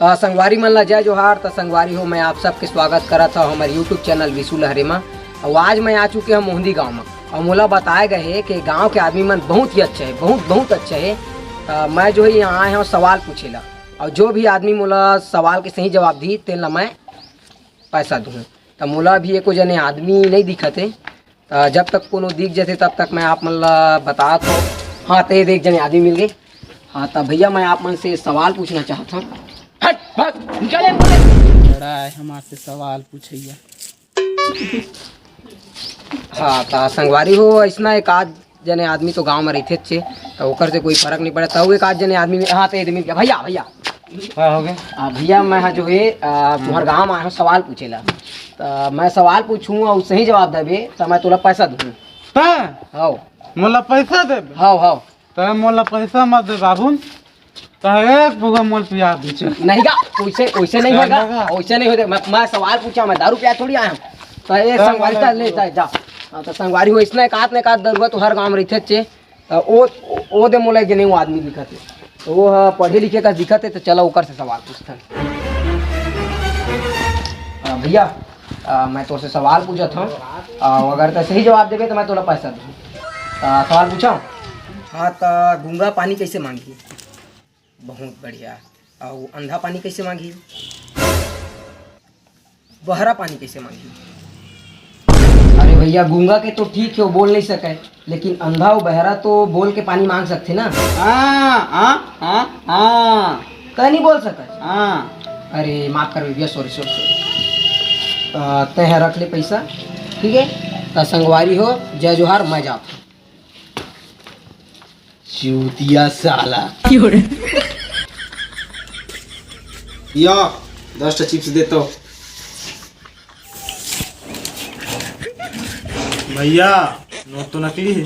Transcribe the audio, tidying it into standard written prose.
संगवारी मन ला जय जोहार। तो संगवारी हो, मैं आप सबके स्वागत करा था हमारे यूट्यूब चैनल विशु लहरे में। और आज मैं आ चुके हैं मोहंदी गांव में और मोला बताए गए है कि गांव के आदमी मन बहुत ही अच्छे है, बहुत अच्छे है। मैं जो है यहाँ आए हैं सवाल पूछेला और जो भी आदमी मोला सवाल के सही जवाब दी तेला मैं पैसा दूँ। तो मोला भी एको जने आदमी नहीं दिखत है। जब तक कोनो दिख जाते तब तक मैं आप मन ला बता तो। हाँ तो एक जने आदमी मिल गए। हाँ तो भैया मैं आप मन से सवाल पूछना चाहता हूँ। बड़ा है हमारे सवाल पूछिया। हाँ तो संगवारी हो, ऐसा एक आध जने आदमी तो गांव में रहते थे तो ओकर से कोई फर्क नहीं पड़ता। वो एक आध जने आदमी हाँ तो आदमी क्या भैया भैया हो गए भैया मैं जो है तुम्हारे गांव में आया हूँ सवाल पूछेला। तो मैं सवाल पूछूँ और सही जवाब देबे तो मैं तोला पैसा दूँ। हाँ मोला पैसा दे। हाँ हाँ तो मोला पैसा मत दे बाबू। तो एक बुगा मोल पिया दीजिए। नहीं का वैसे नहीं होगा, वैसे नहीं होगा। मैं सवाल पूछा, मैं दारू पिया थोड़ी आया हूँ। तो ये संगवारी तो ले जा। हाँ तो संगवारी हो, इसने एक आध दरुआ तो हर गाँव में रहते थे। ओ दे मोला नहीं वो आदमी दिखत है तो वो पढ़े लिखे का दिखत है। तो चलो ऊपर से सवाल पूछते हैं। भैया मैं तो से सवाल पूछा था, अगर तो सही जवाब देवे तो मैं तोला पैसा दूँ। सवाल पूछा। हाँ तो गूंगा पानी कैसे मांगी? बहुत बढ़िया। और अंधा पानी कैसे मांगी? बहरा पानी कैसे मांगी? अरे भैया गूंगा के तो ठीक है वो बोल नहीं सके, लेकिन अंधा और बहरा तो बोल के पानी मांग सकते ना। कह नहीं बोल सके। अरे माफ कर भैया, सॉरी। तय है रख ले पैसा, ठीक है। तो संगवारी हो जय जोहार, मैं जाता हूँ। चूतिया साला या 10 चिप्स देता हूँ भैया। नोट तो नकली है।